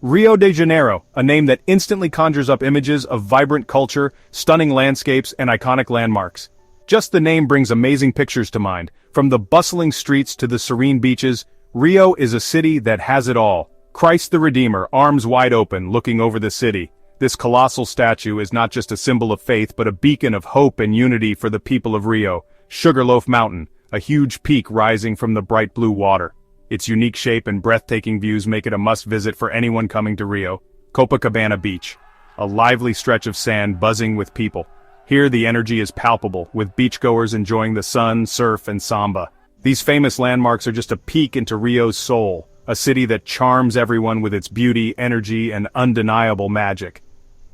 Rio de Janeiro, a name that instantly conjures up images of vibrant culture, stunning landscapes, and iconic landmarks. Just the name brings amazing pictures to mind. From the bustling streets to the serene beaches, Rio is a city that has it all. Christ the Redeemer, arms wide open, looking over the city. This colossal statue is not just a symbol of faith but a beacon of hope and unity for the people of Rio. Sugarloaf Mountain, a huge peak rising from the bright blue water. Its unique shape and breathtaking views make it a must-visit for anyone coming to Rio. Copacabana Beach, a lively stretch of sand buzzing with people. Here the energy is palpable, with beachgoers enjoying the sun, surf, and samba. These famous landmarks are just a peek into Rio's soul, a city that charms everyone with its beauty, energy, and undeniable magic.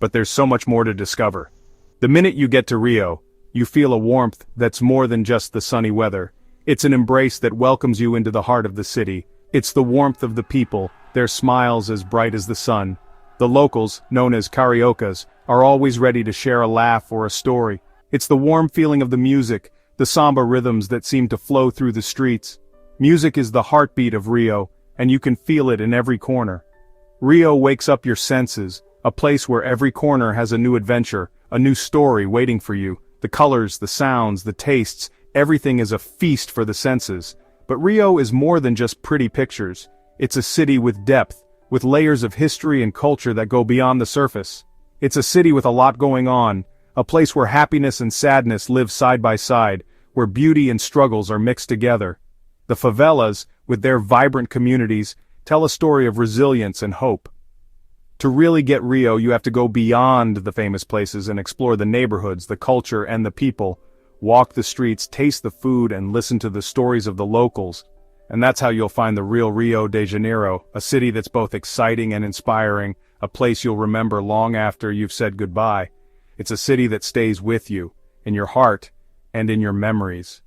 But there's so much more to discover. The minute you get to Rio, you feel a warmth that's more than just the sunny weather. It's an embrace that welcomes you into the heart of the city. It's the warmth of the people, their smiles as bright as the sun. The locals, known as cariocas, are always ready to share a laugh or a story. It's the warm feeling of the music, the samba rhythms that seem to flow through the streets. Music is the heartbeat of Rio, and you can feel it in every corner. Rio wakes up your senses, a place where every corner has a new adventure, a new story waiting for you. The colors, the sounds, the tastes, everything is a feast for the senses. But Rio is more than just pretty pictures. It's a city with depth, with layers of history and culture that go beyond the surface. It's a city with a lot going on, a place where happiness and sadness live side by side, where beauty and struggles are mixed together. The favelas, with their vibrant communities, tell a story of resilience and hope. To really get Rio, you have to go beyond the famous places and explore the neighborhoods, the culture, and the people. Walk the streets, taste the food, and listen to the stories of the locals. And that's how you'll find the real Rio de Janeiro, a city that's both exciting and inspiring, a place you'll remember long after you've said goodbye. It's a city that stays with you, in your heart, and in your memories.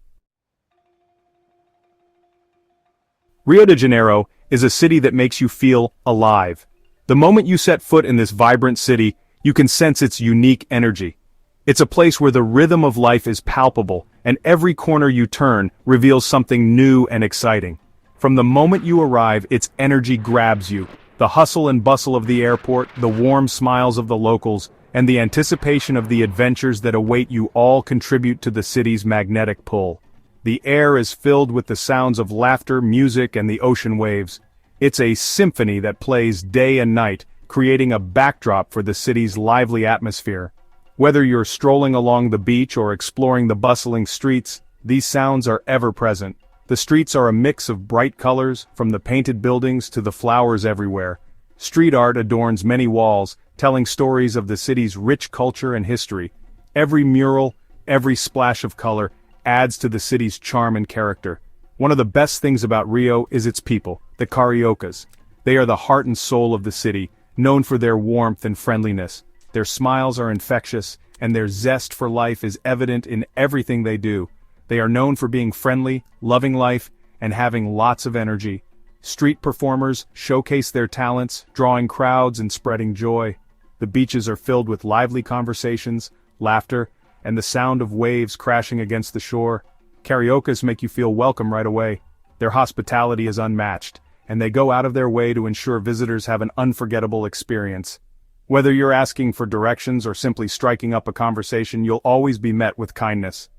Rio de Janeiro is a city that makes you feel alive. The moment you set foot in this vibrant city, you can sense its unique energy. It's a place where the rhythm of life is palpable, and every corner you turn reveals something new and exciting. From the moment you arrive, its energy grabs you. The hustle and bustle of the airport, the warm smiles of the locals, and the anticipation of the adventures that await you all contribute to the city's magnetic pull. The air is filled with the sounds of laughter, music, and the ocean waves. It's a symphony that plays day and night, creating a backdrop for the city's lively atmosphere. Whether you're strolling along the beach or exploring the bustling streets, these sounds are ever present. The streets are a mix of bright colors, from the painted buildings to the flowers everywhere. Street art adorns many walls, telling stories of the city's rich culture and history. Every mural, every splash of color, adds to the city's charm and character. One of the best things about Rio is its people, the cariocas. They are the heart and soul of the city, known for their warmth and friendliness. Their smiles are infectious, and their zest for life is evident in everything they do. They are known for being friendly, loving life, and having lots of energy. Street performers showcase their talents, drawing crowds and spreading joy. The beaches are filled with lively conversations, laughter, and the sound of waves crashing against the shore. Cariocas make you feel welcome right away. Their hospitality is unmatched, and they go out of their way to ensure visitors have an unforgettable experience. Whether you're asking for directions or simply striking up a conversation, you'll always be met with kindness.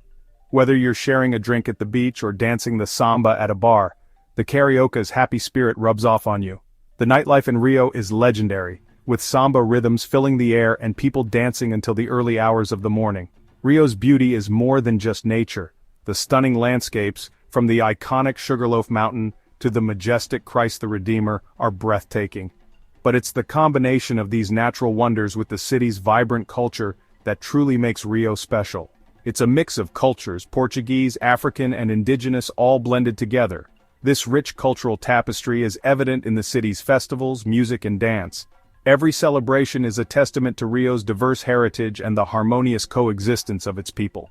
Whether you're sharing a drink at the beach or dancing the samba at a bar, the carioca's happy spirit rubs off on you. The nightlife in Rio is legendary, with samba rhythms filling the air and people dancing until the early hours of the morning. Rio's beauty is more than just nature. The stunning landscapes, from the iconic Sugarloaf Mountain to the majestic Christ the Redeemer, are breathtaking. But it's the combination of these natural wonders with the city's vibrant culture that truly makes Rio special. It's a mix of cultures, Portuguese, African, and indigenous, all blended together. This rich cultural tapestry is evident in the city's festivals, music, and dance. Every celebration is a testament to Rio's diverse heritage and the harmonious coexistence of its people.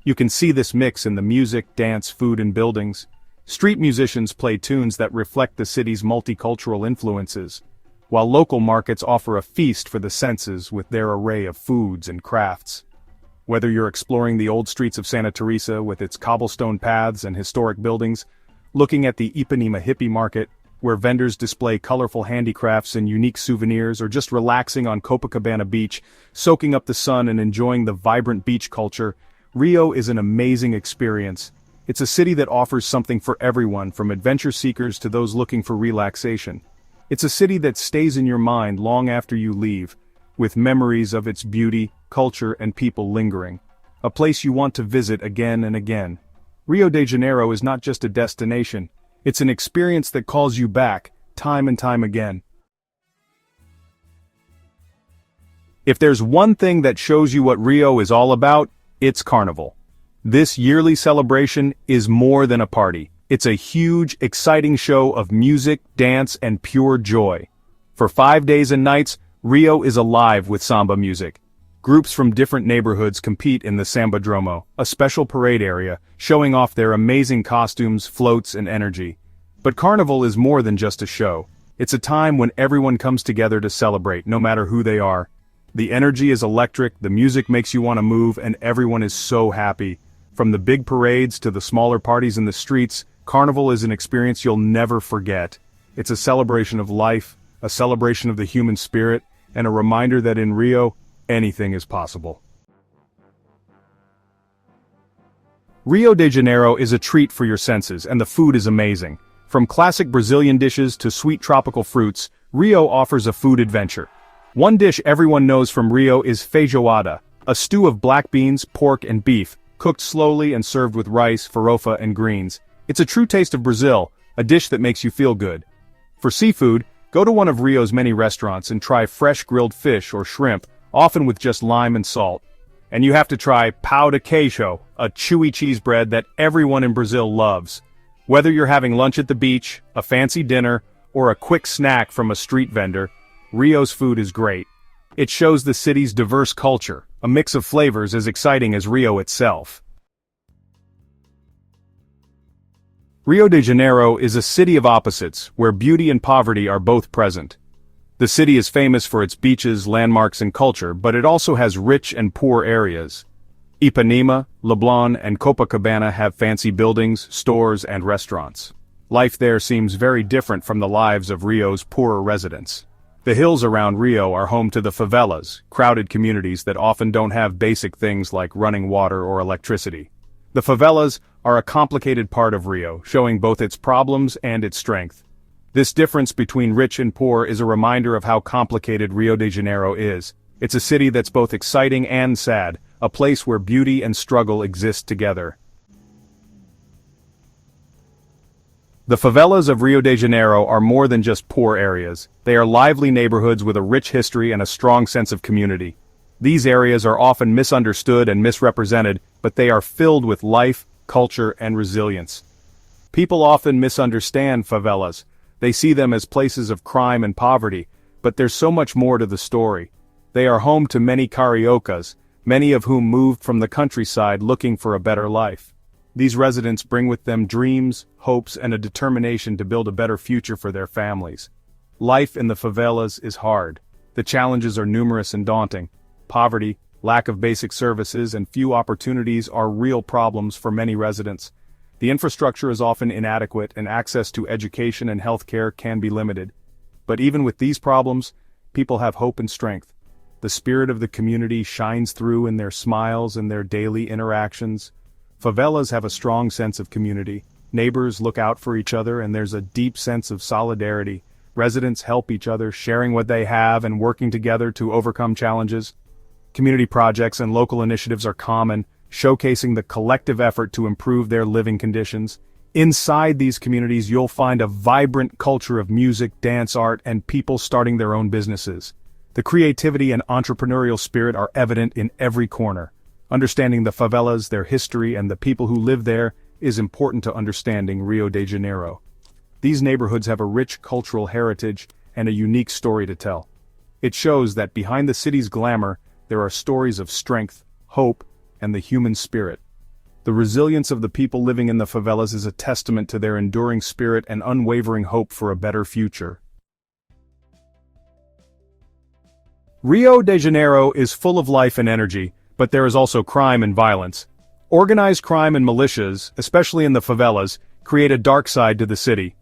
You can see this mix in the music, dance, food, and buildings. Street musicians play tunes that reflect the city's multicultural influences, while local markets offer a feast for the senses with their array of foods and crafts. Whether you're exploring the old streets of Santa Teresa with its cobblestone paths and historic buildings, looking at the Ipanema hippie market, where vendors display colorful handicrafts and unique souvenirs, or just relaxing on Copacabana Beach, soaking up the sun and enjoying the vibrant beach culture, Rio is an amazing experience. It's a city that offers something for everyone, from adventure seekers to those looking for relaxation. It's a city that stays in your mind long after you leave, with memories of its beauty, culture, and people lingering. A place you want to visit again and again. Rio de Janeiro is not just a destination, it's an experience that calls you back, time and time again. If there's one thing that shows you what Rio is all about, it's Carnival. This yearly celebration is more than a party. It's a huge, exciting show of music, dance, and pure joy. For 5 days and nights, Rio is alive with samba music. Groups from different neighborhoods compete in the Sambadromo, a special parade area, showing off their amazing costumes, floats, and energy. But Carnival is more than just a show. It's a time when everyone comes together to celebrate, no matter who they are. The energy is electric, the music makes you want to move, and everyone is so happy. From the big parades to the smaller parties in the streets, Carnival is an experience you'll never forget. It's a celebration of life, a celebration of the human spirit, and a reminder that in Rio, anything is possible. Rio de Janeiro is a treat for your senses, and the food is amazing. From classic Brazilian dishes to sweet tropical fruits, Rio offers a food adventure. One dish everyone knows from Rio is feijoada, a stew of black beans, pork, and beef, cooked slowly and served with rice, farofa, and greens. It's a true taste of Brazil, a dish that makes you feel good. For seafood, go to one of Rio's many restaurants and try fresh grilled fish or shrimp, often with just lime and salt. And you have to try pão de queijo, a chewy cheese bread that everyone in Brazil loves. Whether you're having lunch at the beach, a fancy dinner, or a quick snack from a street vendor, Rio's food is great. It shows the city's diverse culture, a mix of flavors as exciting as Rio itself. Rio de Janeiro is a city of opposites, where beauty and poverty are both present. The city is famous for its beaches, landmarks, and culture, but it also has rich and poor areas. Ipanema, Leblon, and Copacabana have fancy buildings, stores, and restaurants. Life there seems very different from the lives of Rio's poorer residents. The hills around Rio are home to the favelas, crowded communities that often don't have basic things like running water or electricity. The favelas are a complicated part of Rio, showing both its problems and its strength. This difference between rich and poor is a reminder of how complicated Rio de Janeiro is. It's a city that's both exciting and sad, a place where beauty and struggle exist together. The favelas of Rio de Janeiro are more than just poor areas. They are lively neighborhoods with a rich history and a strong sense of community. These areas are often misunderstood and misrepresented, but they are filled with life, culture, and resilience. People often misunderstand favelas. They see them as places of crime and poverty, but there's so much more to the story. They are home to many cariocas, many of whom moved from the countryside looking for a better life. These residents bring with them dreams, hopes, and a determination to build a better future for their families. Life in the favelas is hard. The challenges are numerous and daunting. Poverty, lack of basic services, and few opportunities are real problems for many residents. The infrastructure is often inadequate, and access to education and healthcare can be limited. But even with these problems, people have hope and strength. The spirit of the community shines through in their smiles and their daily interactions. Favelas have a strong sense of community. Neighbors look out for each other, and there's a deep sense of solidarity. Residents help each other, sharing what they have and working together to overcome challenges. Community projects and local initiatives are common, showcasing the collective effort to improve their living conditions. Inside these communities, you'll find a vibrant culture of music, dance, art, and people starting their own businesses. The creativity and entrepreneurial spirit are evident in every corner. Understanding the favelas, their history, and the people who live there is important to understanding Rio de Janeiro. These neighborhoods have a rich cultural heritage and a unique story to tell. It shows that behind the city's glamour, there are stories of strength, hope, and the human spirit. The resilience of the people living in the favelas is a testament to their enduring spirit and unwavering hope for a better future. Rio de Janeiro is full of life and energy, but there is also crime and violence. Organized crime and militias, especially in the favelas, create a dark side to the city.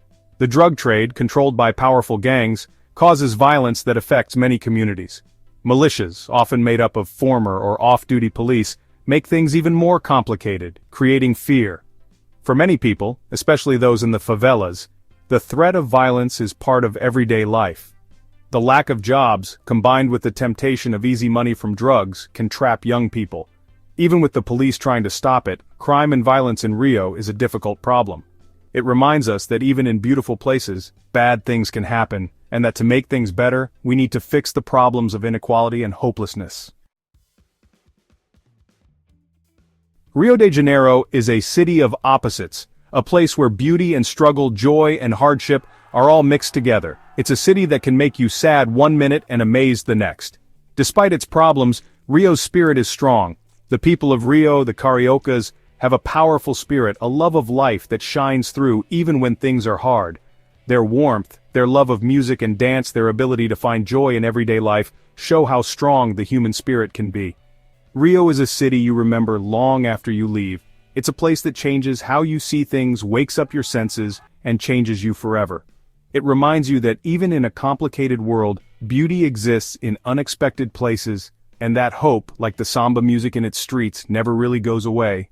The drug trade, controlled by powerful gangs, causes violence that affects many communities. Militias, often made up of former or off-duty police, make things even more complicated, creating fear. For many people, especially those in the favelas, the threat of violence is part of everyday life. The lack of jobs, combined with the temptation of easy money from drugs, can trap young people. Even with the police trying to stop it, crime and violence in Rio is a difficult problem. It reminds us that even in beautiful places, bad things can happen, and that to make things better, we need to fix the problems of inequality and hopelessness. Rio de Janeiro is a city of opposites, a place where beauty and struggle, joy and hardship are all mixed together. It's a city that can make you sad one minute and amazed the next. Despite its problems, Rio's spirit is strong. The people of Rio, the Cariocas, have a powerful spirit, a love of life that shines through even when things are hard. Their warmth, their love of music and dance, their ability to find joy in everyday life, show how strong the human spirit can be. Rio is a city you remember long after you leave. It's a place that changes how you see things, wakes up your senses, and changes you forever. It reminds you that even in a complicated world, beauty exists in unexpected places, and that hope, like the samba music in its streets, never really goes away.